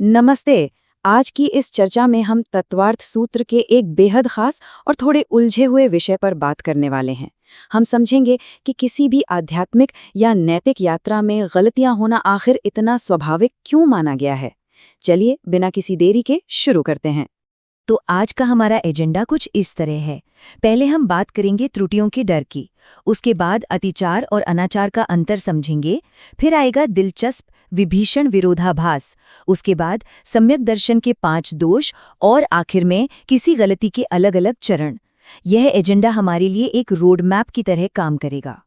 नमस्ते। आज की इस चर्चा में हम तत्वार्थ सूत्र के एक बेहद खास और थोड़े उलझे हुए विषय पर बात करने वाले हैं। हम समझेंगे कि किसी भी आध्यात्मिक या नैतिक यात्रा में गलतियां होना आखिर इतना स्वाभाविक क्यों माना गया है। चलिए बिना किसी देरी के शुरू करते हैं। तो आज का हमारा एजेंडा कुछ इस तरह है। पहले हम बात करेंगे त्रुटियों के डर की, उसके बाद अतिचार और अनाचार का अंतर समझेंगे, फिर आएगा दिलचस्प विभीषण विरोधाभास, उसके बाद सम्यक दर्शन के 5 दोष और आखिर में किसी गलती के अलग अलग चरण। यह एजेंडा हमारे लिए एक रोड मैप की तरह काम करेगा।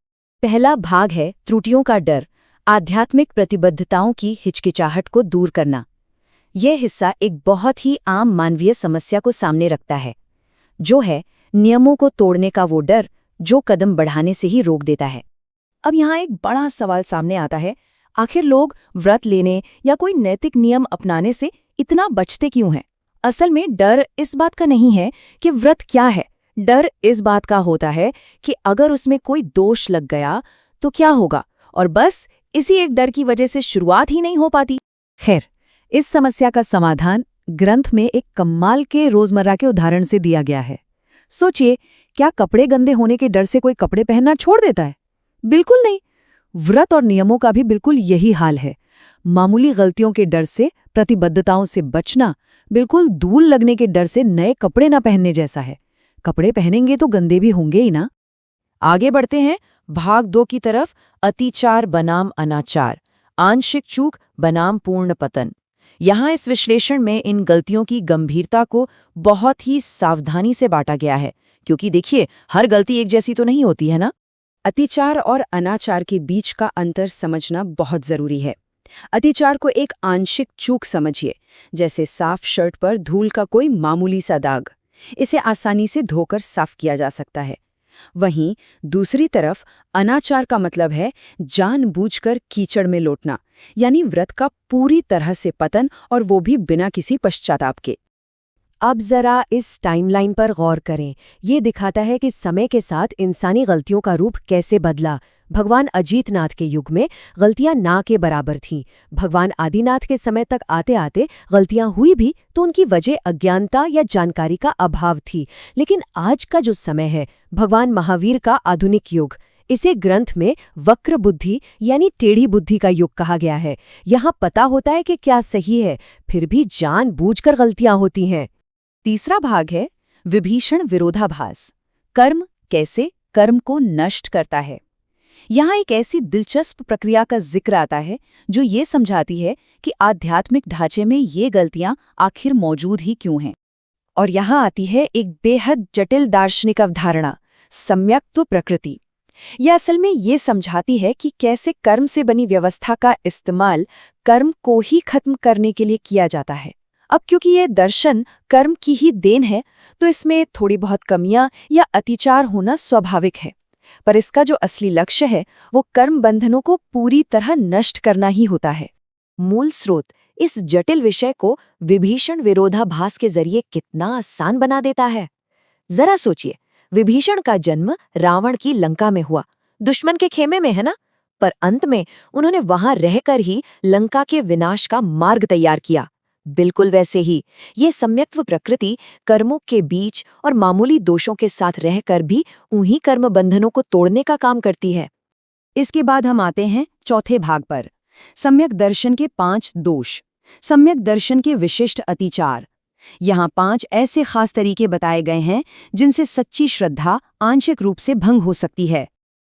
पहला भाग है त्रुटियों का डर, आध्यात्मिक प्रतिबद्धताओं की हिचकिचाहट को दूर करना। यह हिस्सा एक बहुत ही आम मानवीय समस्या को सामने रखता है, जो है नियमों को तोड़ने का वो डर जो कदम बढ़ाने से ही रोक देता है। अब यहाँ एक बड़ा सवाल सामने आता है, आखिर लोग व्रत लेने या कोई नैतिक नियम अपनाने से इतना बचते क्यों हैं? असल में डर इस बात का नहीं है कि व्रत क्या है, डर इस बात का होता है कि अगर उसमें कोई दोष लग गया तो क्या होगा, और बस इसी एक डर की वजह से शुरुआत ही नहीं हो पाती। खैर, इस समस्या का समाधान ग्रंथ में एक कमाल के रोजमर्रा के उदाहरण से दिया गया है। सोचिए, क्या कपड़े गंदे होने के डर से कोई कपड़े पहनना छोड़ देता है? बिल्कुल नहीं। व्रत और नियमों का भी बिल्कुल यही हाल है। मामूली गलतियों के डर से प्रतिबद्धताओं से बचना बिल्कुल धूल लगने के डर से नए कपड़े ना पहनने जैसा है। कपड़े पहनेंगे तो गंदे भी होंगे ही ना। आगे बढ़ते हैं भाग 2 की तरफ, अतिचार बनाम अनाचार, आंशिक चूक बनाम पूर्ण पतन। यहाँ इस विश्लेषण में इन गलतियों की गंभीरता को बहुत ही सावधानी से बांटा गया है, क्योंकि देखिए, हर गलती एक जैसी तो नहीं होती है ना। अतिचार और अनाचार के बीच का अंतर समझना बहुत जरूरी है। अतिचार को एक आंशिक चूक समझिए, जैसे साफ शर्ट पर धूल का कोई मामूली सा दाग। इसे आसानी से धोकर साफ किया जा सकता है। वहीं दूसरी तरफ अनाचार का मतलब है जानबूझकर कीचड़ में लोटना, यानी व्रत का पूरी तरह से पतन, और वो भी बिना किसी पश्चाताप के। अब जरा इस टाइमलाइन पर गौर करें। ये दिखाता है कि समय के साथ इंसानी गलतियों का रूप कैसे बदला। भगवान अजीतनाथ के युग में गलतियां ना के बराबर थीं। भगवान आदिनाथ के समय तक आते आते गलतियां हुई भी तो उनकी वजह अज्ञानता या जानकारी का अभाव थी। लेकिन आज का जो समय है, भगवान महावीर का आधुनिक युग, इसे ग्रंथ में वक्र बुद्धि यानी टेढ़ी बुद्धि का युग कहा गया है। यहाँ पता होता है कि क्या सही है, फिर भी जानबूझकर गलतियां होती हैं। तीसरा भाग है विभीषण विरोधाभास, कर्म कैसे कर्म को नष्ट करता है। यहाँ एक ऐसी दिलचस्प प्रक्रिया का जिक्र आता है जो ये समझाती है कि आध्यात्मिक ढांचे में ये गलतियां आखिर मौजूद ही क्यों हैं। और यहाँ आती है एक बेहद जटिल दार्शनिक अवधारणा, सम्यक्त्व प्रकृति। यह असल में ये समझाती है कि कैसे कर्म से बनी व्यवस्था का इस्तेमाल कर्म को ही खत्म करने के लिए किया जाता है। अब क्योंकि ये दर्शन कर्म की ही देन है, तो इसमें थोड़ी बहुत कमियां या अतिचार होना स्वाभाविक है, पर इसका जो असली लक्ष्य है वो कर्म बंधनों को पूरी तरह नष्ट करना ही होता है। मूल स्रोत इस जटिल विषय को विभीषण विरोधाभास के जरिए कितना आसान बना देता है। जरा सोचिए, विभीषण का जन्म रावण की लंका में हुआ, दुश्मन के खेमे में है ना, पर अंत में उन्होंने वहां रहकर ही लंका के विनाश का मार्ग तैयार किया। बिल्कुल वैसे ही ये सम्यक्त्व प्रकृति कर्मों के बीच और मामूली दोषों के साथ रहकर भी उन्हीं कर्म बंधनों को तोड़ने का काम करती है। इसके बाद हम आते हैं चौथे भाग पर, सम्यक दर्शन के 5 दोष, सम्यक दर्शन के विशिष्ट अतिचार। यहाँ 5 ऐसे खास तरीके बताए गए हैं जिनसे सच्ची श्रद्धा आंशिक रूप से भंग हो सकती है।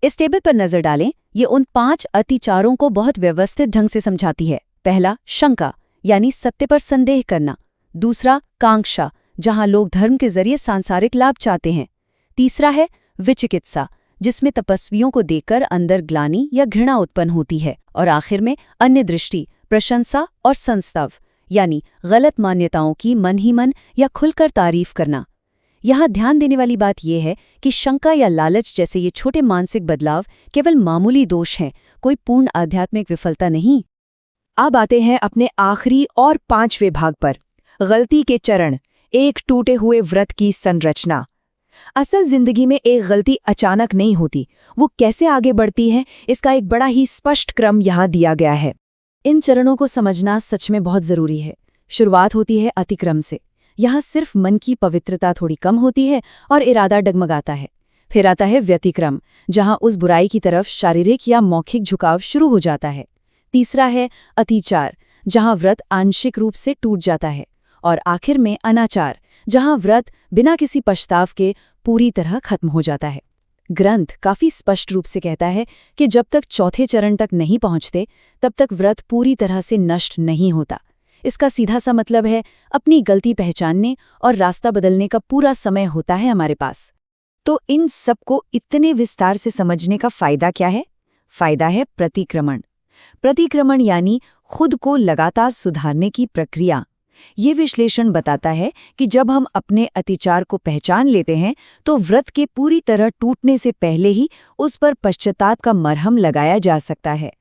इस टेबल पर नजर डालें, ये उन 5 अतिचारों को बहुत व्यवस्थित ढंग से समझाती है। पहला, शंका यानी सत्य पर संदेह करना। दूसरा, कांक्षा, जहां लोग धर्म के जरिए सांसारिक लाभ चाहते हैं। तीसरा है विचिकित्सा, जिसमें तपस्वियों को देखकर अंदर ग्लानि या घृणा उत्पन्न होती है। और आखिर में अन्य दृष्टि, प्रशंसा और संस्तव, यानी गलत मान्यताओं की मन ही मन या खुलकर तारीफ करना। यहाँ ध्यान देने वाली बात यह है कि शंका या लालच जैसे ये छोटे मानसिक बदलाव केवल मामूली दोष हैं, कोई पूर्ण आध्यात्मिक विफलता नहीं। अब आते हैं अपने आखिरी और 5वें भाग पर, गलती के चरण, एक टूटे हुए व्रत की संरचना। असल जिंदगी में एक गलती अचानक नहीं होती, वो कैसे आगे बढ़ती है इसका एक बड़ा ही स्पष्ट क्रम यहाँ दिया गया है। इन चरणों को समझना सच में बहुत जरूरी है, शुरुआत होती है अतिक्रम से। यहाँ सिर्फ मन की पवित्रता थोड़ी कम होती है और इरादा डगमगाता है। फिर आता है व्यतिक्रम, जहाँ उस बुराई की तरफ शारीरिक या मौखिक झुकाव शुरू हो जाता है। तीसरा है अतिचार, जहाँ व्रत आंशिक रूप से टूट जाता है। और आखिर में अनाचार, जहाँ व्रत बिना किसी पछताव के पूरी तरह खत्म हो जाता है। ग्रंथ काफी स्पष्ट रूप से कहता है कि जब तक चौथे चरण तक नहीं पहुंचते तब तक व्रत पूरी तरह से नष्ट नहीं होता। इसका सीधा सा मतलब है अपनी गलती पहचानने और रास्ता बदलने का पूरा समय होता है हमारे पास। तो इन सबको इतने विस्तार से समझने का फायदा क्या है? फायदा है प्रतिक्रमण। प्रतिक्रमण यानी खुद को लगातार सुधारने की प्रक्रिया। ये विश्लेषण बताता है कि जब हम अपने अतिचार को पहचान लेते हैं तो व्रत के पूरी तरह टूटने से पहले ही उस पर पश्चाताप का मरहम लगाया जा सकता है।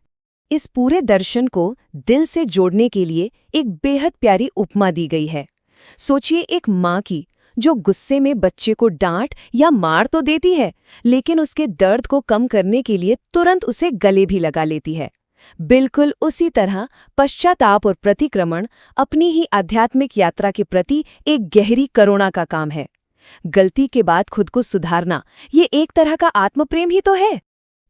इस पूरे दर्शन को दिल से जोड़ने के लिए एक बेहद प्यारी उपमा दी गई है। सोचिए एक माँ की, जो गुस्से में बच्चे को डांट या मार तो देती है, लेकिन उसके दर्द को कम करने के लिए तुरंत उसे गले भी लगा लेती है। बिल्कुल उसी तरह पश्चाताप और प्रतिक्रमण अपनी ही आध्यात्मिक यात्रा के प्रति एक गहरी करुणा का काम है। गलती के बाद खुद को सुधारना, ये एक तरह का आत्मप्रेम ही तो है।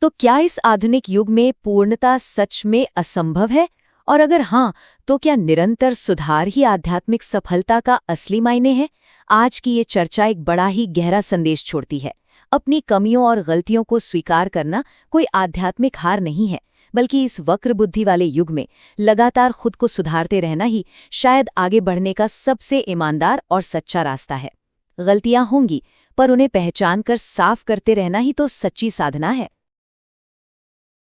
तो क्या इस आधुनिक युग में पूर्णता सच में असंभव है? और अगर हाँ, तो क्या निरंतर सुधार ही आध्यात्मिक सफलता का असली मायने है? आज की ये चर्चा एक बड़ा ही गहरा संदेश छोड़ती है। अपनी कमियों और गलतियों को स्वीकार करना कोई आध्यात्मिक हार नहीं है, बल्कि इस वक्र बुद्धि वाले युग में लगातार खुद को सुधारते रहना ही शायद आगे बढ़ने का सबसे ईमानदार और सच्चा रास्ता है। गलतियां होंगी, पर उन्हें पहचान कर साफ करते रहना ही तो सच्ची साधना है।